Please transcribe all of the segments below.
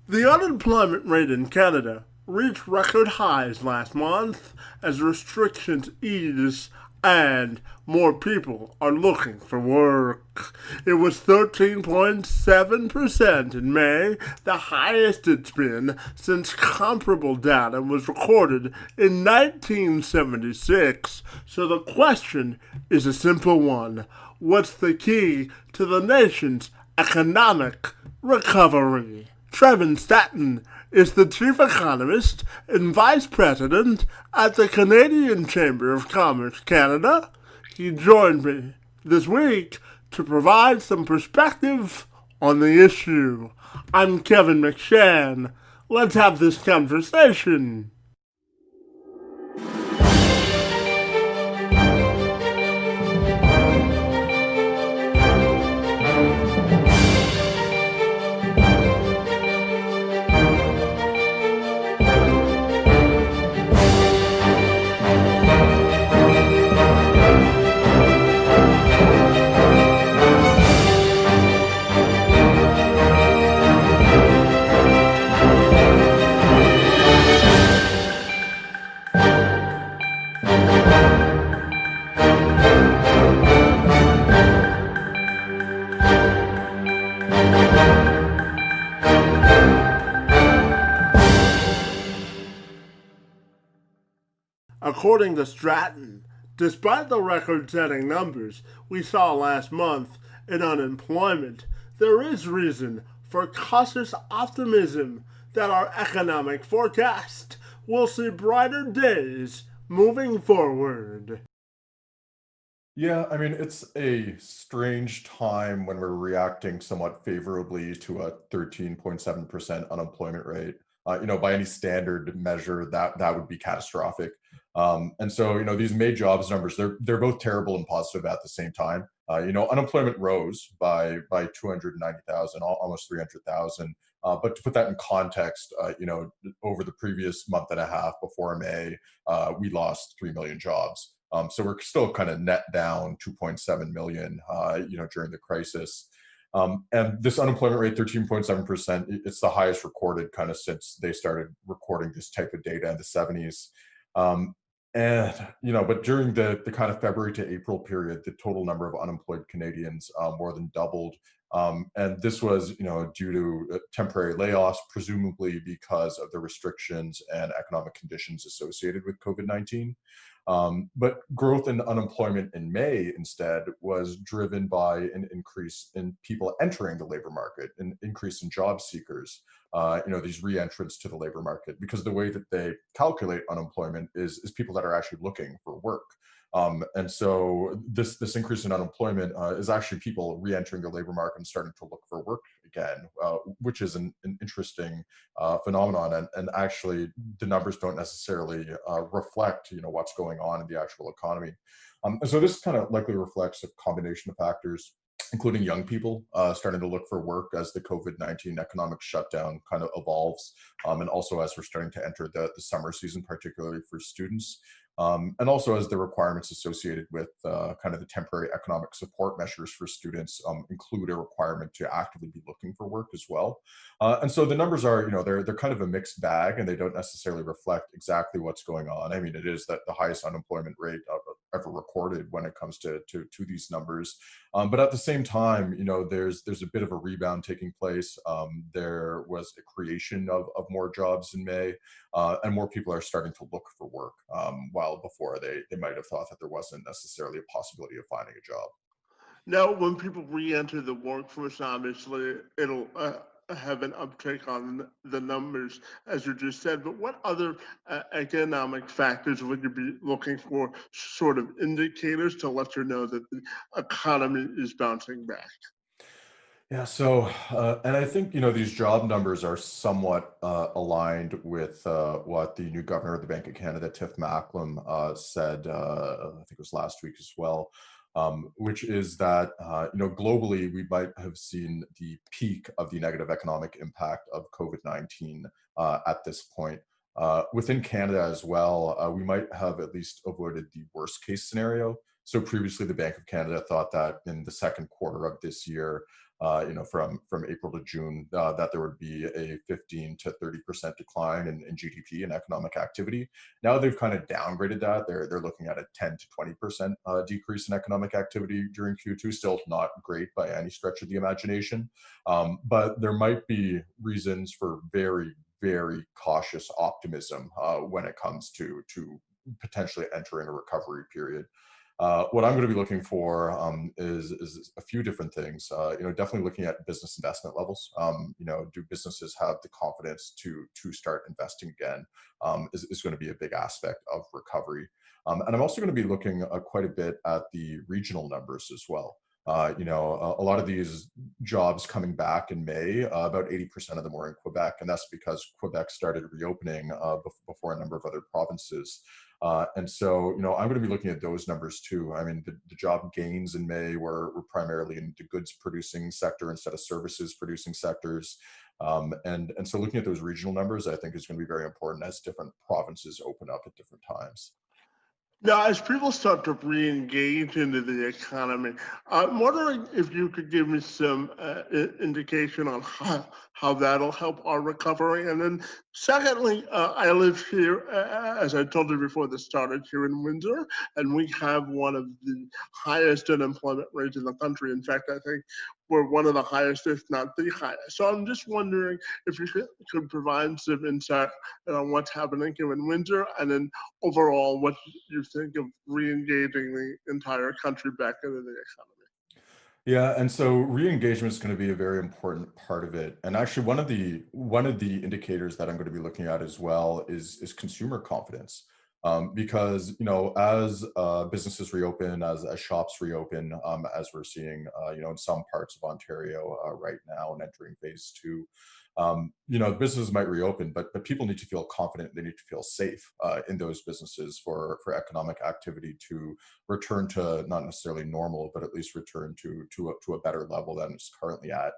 The unemployment rate in Canada reached record highs last month as restrictions ease and more people are looking for work. It was 13.7% in May, the highest it's been since comparable data was recorded in 1976. So the question is a simple one. What's the key to the nation's economic recovery? Trevin Stratton is the chief economist and vice president at the Canadian Chamber of Commerce Canada. He joined me this week to provide some perspective on the issue. I'm Kevin McShann. Let's have this conversation. According to Stratton, despite the record setting numbers we saw last month in unemployment, there is reason for cautious optimism that our economic forecast will see brighter days moving forward. Yeah, I mean, it's a strange time when we're reacting somewhat favorably to a 13.7% unemployment rate. By any standard measure, that would be catastrophic. And so, these May jobs numbers, they're both terrible and positive at the same time. Unemployment rose by 290,000, almost 300,000. But to put that in context, over the previous month and a half before May, we lost 3 million jobs. So we're still kind of net down 2.7 million, during the crisis. And this unemployment rate, 13.7%, it's the highest recorded kind of since they started recording this type of data in the 70s. Um, but during the kind of February to April period, the total number of unemployed Canadians more than doubled. And this was, due to temporary layoffs, presumably because of the restrictions and economic conditions associated with COVID-19. But growth in unemployment in May instead was driven by an increase in people entering the labor market, an increase in job seekers, these re-entrants to the labor market, because the way that they calculate unemployment is people that are actually looking for work. And so this increase in unemployment is actually people re-entering the labor market and starting to look for work again, which is an interesting phenomenon. And actually, the numbers don't necessarily reflect, what's going on in the actual economy. And so this kind of likely reflects a combination of factors, including young people starting to look for work as the COVID-19 economic shutdown kind of evolves, and also as we're starting to enter the summer season, particularly for students. And also as the requirements associated with kind of the temporary economic support measures for students include a requirement to actively be looking for work as well. And so the numbers are, they're kind of a mixed bag, and they don't necessarily reflect exactly what's going on. I mean, it is that the highest unemployment rate ever recorded when it comes to these numbers. But at the same time, there's a bit of a rebound taking place. There was a creation of more jobs in May, and more people are starting to look for work, while before they might have thought that there wasn't necessarily a possibility of finding a job. Now, when people re-enter the workforce, obviously it'll have an uptake on the numbers, as you just said. But what other economic factors would you be looking for, sort of indicators to let you know that the economy is bouncing back? Yeah, so and I think these job numbers are somewhat aligned with what the new governor of the Bank of Canada, Tiff Macklem, said. I think it was last week as well, which is that globally we might have seen the peak of the negative economic impact of COVID-19 at this point. Within Canada as well, we might have at least avoided the worst case scenario. So previously, the Bank of Canada thought that in the second quarter of this year, from April to June, that there would be a 15 to 30% decline in GDP and economic activity. Now they've kind of downgraded that. They're looking at a 10 to 20% decrease in economic activity during Q2. Still not great by any stretch of the imagination, but there might be reasons for very, very cautious optimism when it comes to potentially entering a recovery period. What I'm going to be looking for is a few different things. Definitely looking at business investment levels. Do businesses have the confidence to start investing again? Is going to be a big aspect of recovery. And I'm also going to be looking quite a bit at the regional numbers as well. A lot of these jobs coming back in May, about 80% of them were in Quebec, and that's because Quebec started reopening before a number of other provinces. And so, I'm going to be looking at those numbers too. I mean, the job gains in May were primarily in the goods producing sector instead of services producing sectors. And so looking at those regional numbers, I think is going to be very important as different provinces open up at different times. Now, as people start to re-engage into the economy, I'm wondering if you could give me some indication on how that'll help our recovery. And then, secondly, I live here, as I told you before this started, here in Windsor, and we have one of the highest unemployment rates in the country. In fact, I think we're one of the highest, if not the highest. So I'm just wondering if you could provide some insight on what's happening here in Windsor, and then overall, what you think of re-engaging the entire country back into the economy. Yeah, and so re-engagement is going to be a very important part of it. And actually, one of the indicators that I'm going to be looking at as well is consumer confidence, because as businesses reopen, as shops reopen, as we're seeing, in some parts of Ontario right now and entering phase two. Businesses might reopen, but people need to feel confident. They need to feel safe in those businesses for economic activity to return to not necessarily normal, but at least return to a better level than it's currently at.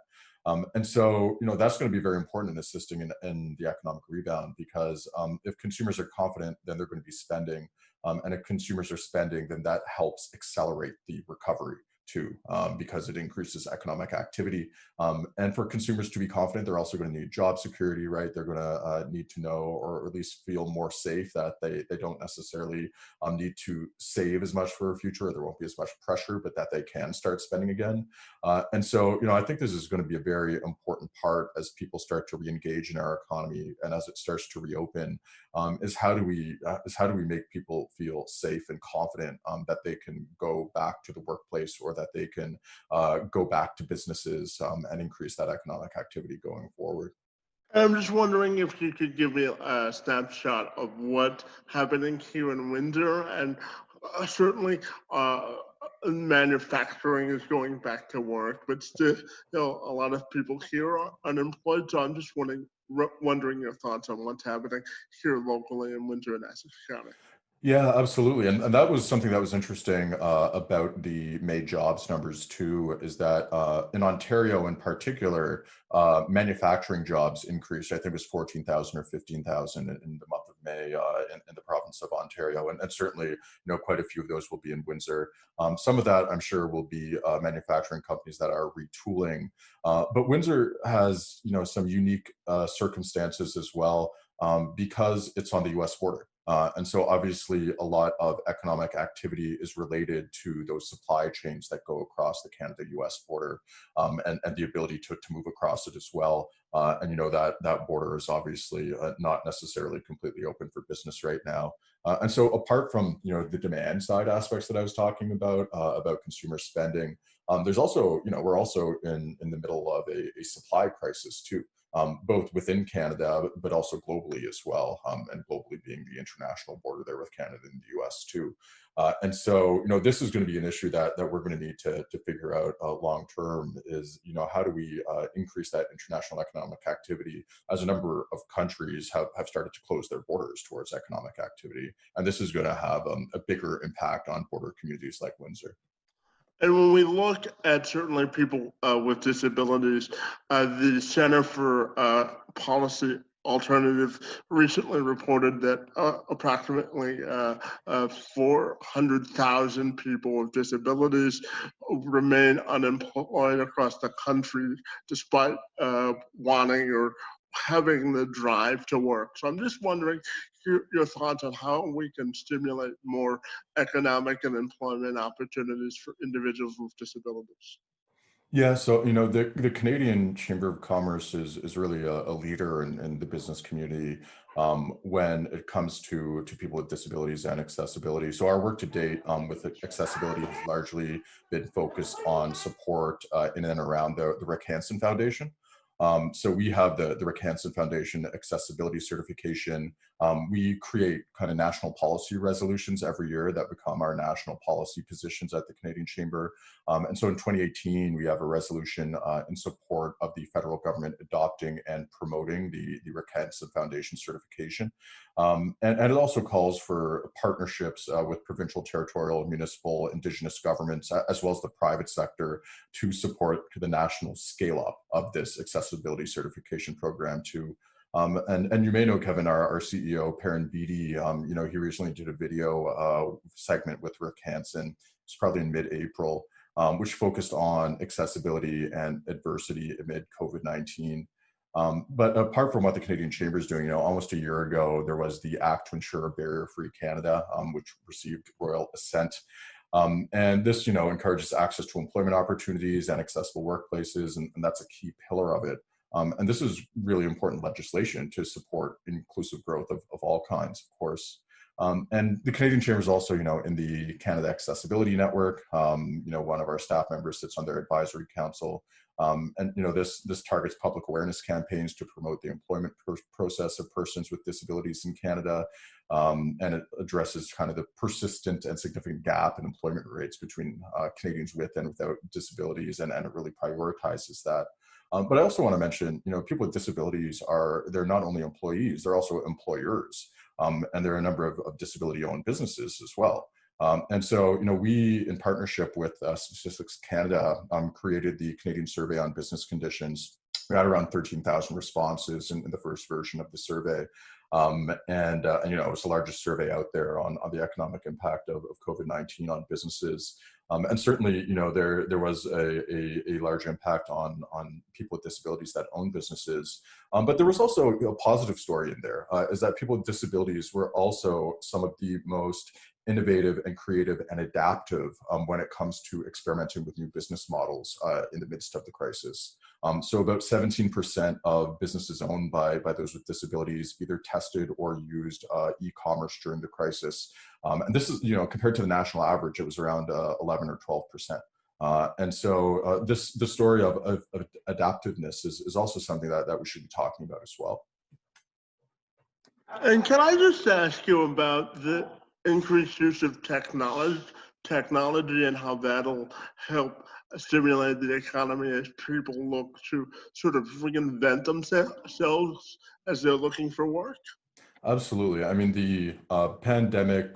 And so, that's going to be very important in assisting in the economic rebound because if consumers are confident, then they're going to be spending. And if consumers are spending, then that helps accelerate the recovery too, because it increases economic activity. And for consumers to be confident, they're also going to need job security, right? They're going to need to know or at least feel more safe that they don't necessarily need to save as much for a future. There won't be as much pressure, but that they can start spending again. And so, I think this is going to be a very important part as people start to re-engage in our economy and as it starts to reopen. Is how do we make people feel safe and confident that they can go back to the workplace or that they can go back to businesses and increase that economic activity going forward. I'm just wondering if you could give me a snapshot of what's happening here in Windsor, and certainly manufacturing is going back to work, but still, a lot of people here are unemployed. So I'm just wondering your thoughts on what's happening here locally in Windsor and Essex County. Yeah, absolutely. And that was something that was interesting about the May jobs numbers too, is that in Ontario in particular, manufacturing jobs increased. I think it was 14,000 or 15,000 in the month of May in the province of Ontario. And certainly, quite a few of those will be in Windsor. Some of that I'm sure will be manufacturing companies that are retooling. But Windsor has, some unique circumstances as well because it's on the US border. And so obviously a lot of economic activity is related to those supply chains that go across the Canada-US border and the ability to move across it as well. And that border is obviously not necessarily completely open for business right now. And so apart from the demand side aspects that I was talking about consumer spending, there's also we're also in the middle of a supply crisis too, both within Canada, but also globally as well, and globally being the international border there with Canada and the US too. And so, this is going to be an issue that we're going to need to figure out long term is, how do we increase that international economic activity as a number of countries have started to close their borders towards economic activity. And this is going to have a bigger impact on border communities like Windsor. And when we look at certainly people with disabilities, the Center for Policy Alternative recently reported that approximately 400,000 people with disabilities remain unemployed across the country despite wanting or having the drive to work. So I'm just wondering your thoughts on how we can stimulate more economic and employment opportunities for individuals with disabilities. Yeah, so the Canadian Chamber of Commerce is really a leader in the business community when it comes to people with disabilities and accessibility. So our work to date with accessibility has largely been focused on support in and around the Rick Hansen Foundation. So we have the Rick Hansen Foundation accessibility certification. We create kind of national policy resolutions every year that become our national policy positions at the Canadian Chamber. And so in 2018, we have a resolution in support of the federal government adopting and promoting the Rick Hansen Foundation certification. And it also calls for partnerships with provincial, territorial, municipal, Indigenous governments, as well as the private sector to support the national scale up of this accessibility certification program too. And you may know, Kevin, our CEO, Perrin Beatty, he recently did a video segment with Rick Hansen. It's probably in mid-April, which focused on accessibility and adversity amid COVID-19. But apart from what the Canadian Chamber is doing, almost a year ago, there was the Act to Ensure a Barrier-Free Canada, which received royal assent. And this, encourages access to employment opportunities and accessible workplaces, and that's a key pillar of it. And this is really important legislation to support inclusive growth of all kinds, of course. And the Canadian Chamber is also, in the Canada Accessibility Network. One of our staff members sits on their advisory council. And this targets public awareness campaigns to promote the employment process of persons with disabilities in Canada. And it addresses kind of the persistent and significant gap in employment rates between Canadians with and without disabilities, and it really prioritizes that. But I also want to mention, people with disabilities they're not only employees, they're also employers. And there are a number of disability-owned businesses as well. And so, we, in partnership with Statistics Canada, created the Canadian Survey on Business Conditions. We had around 13,000 responses in the first version of the survey. It's the largest survey out there on the economic impact of COVID-19 on businesses. And certainly, there was a large impact on people with disabilities that own businesses. But there was also a positive story in there, is that people with disabilities were also some of the most innovative and creative and adaptive when it comes to experimenting with new business models in the midst of the crisis. So about 17% of businesses owned by those with disabilities either tested or used e-commerce during the crisis. And this is, compared to the national average, it was around 11 or 12%. And so the story of adaptiveness is also something that we should be talking about as well. And can I just ask you about the increased use of technology and how that'll help stimulate the economy as people look to sort of reinvent themselves as they're looking for work? Absolutely. I mean, the pandemic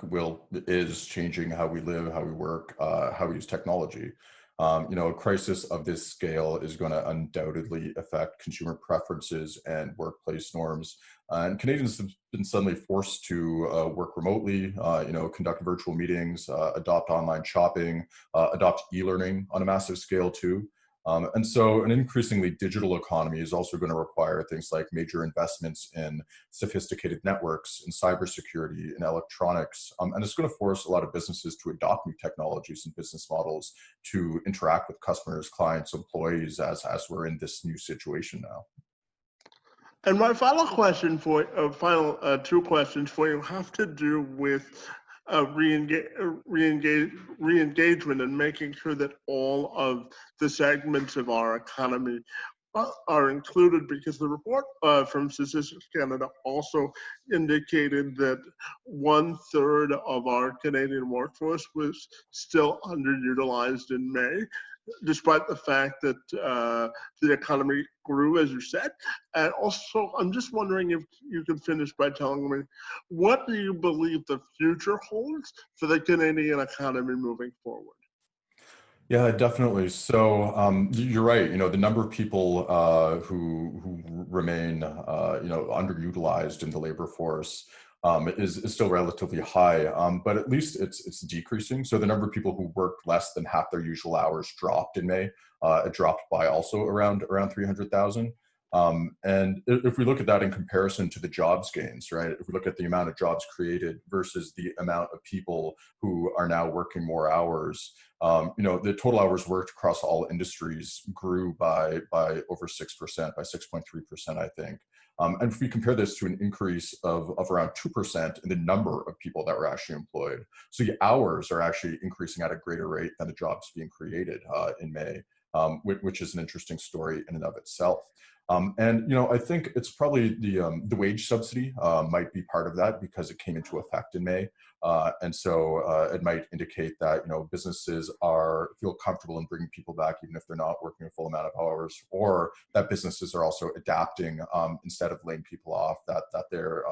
is changing how we live, how we work, how we use technology. A crisis of this scale is going to undoubtedly affect consumer preferences and workplace norms. And Canadians have been suddenly forced to work remotely, conduct virtual meetings, adopt online shopping, adopt e-learning on a massive scale too. And so an increasingly digital economy is also going to require things like major investments in sophisticated networks, in cybersecurity, in electronics. And it's going to force a lot of businesses to adopt new technologies and business models to interact with customers, clients, employees as we're in this new situation now. And my final question two questions for you have to do with re-engagement and making sure that all of the segments of our economy are included, because the report from Statistics Canada also indicated that 1/3 of our Canadian workforce was still underutilized in May, despite the fact that the economy grew, as you said. And also, I'm just wondering if you can finish by telling me, what do you believe the future holds for the Canadian economy moving forward? Yeah, definitely. So you're right. The number of people who remain underutilized in the labor force is still relatively high, but at least it's decreasing. So the number of people who worked less than half their usual hours dropped in May. It dropped by also around 300,000. And if we look at that in comparison to the jobs gains, right? If we look at the amount of jobs created versus the amount of people who are now working more hours, the total hours worked across all industries grew by over 6%, by 6.3%, I think. And if we compare this to an increase of around 2% in the number of people that were actually employed, so the hours are actually increasing at a greater rate than the jobs being created in May, which is an interesting story in and of itself. And I think it's probably the wage subsidy might be part of that because it came into effect in May. And so it might indicate that businesses feel comfortable in bringing people back even if they're not working a full amount of hours, or that businesses are also adapting instead of laying people off, that they're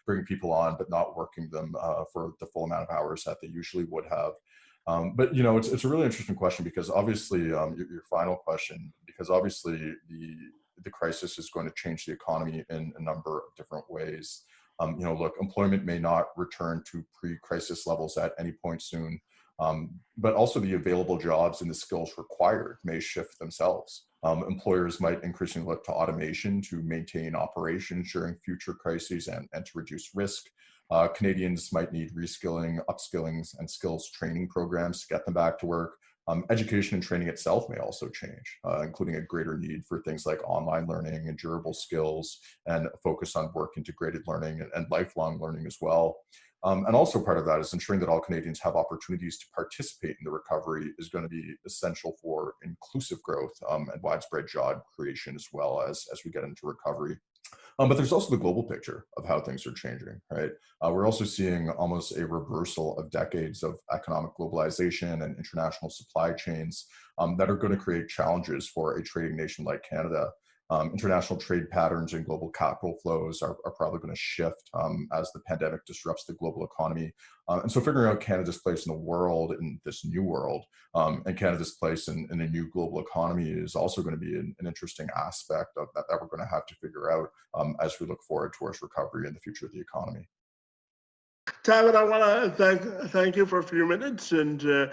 bringing people on but not working them for the full amount of hours that they usually would have. But it's a really interesting question because obviously your final question, because obviously the crisis is going to change the economy in a number of different ways. Look, employment may not return to pre-crisis levels at any point soon, but also the available jobs and the skills required may shift themselves. Employers might increasingly look to automation to maintain operations during future crises and to reduce risk. Canadians might need reskilling, upskilling, and skills training programs to get them back to work. Education and training itself may also change, including a greater need for things like online learning and durable skills, and a focus on work integrated learning and lifelong learning as well. And also part of that is ensuring that all Canadians have opportunities to participate in the recovery is going to be essential for inclusive growth and widespread job creation as well as we get into recovery. But there's also the global picture of how things are changing, right? We're also seeing almost a reversal of decades of economic globalization and international supply chains that are going to create challenges for a trading nation like Canada. International trade patterns and global capital flows are probably going to shift as the pandemic disrupts the global economy. And so figuring out Canada's place in the world, in this new world, and Canada's place in a new global economy is also going to be an interesting aspect of that we're going to have to figure out as we look forward towards recovery and the future of the economy. David, I want to thank you for a few minutes and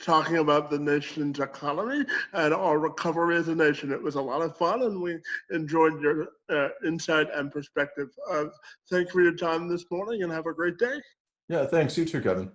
talking about the nation's economy and our recovery as a nation. It was a lot of fun, and we enjoyed your insight and perspective. Thank you for your time this morning, and have a great day. Yeah, thanks. You too, Kevin.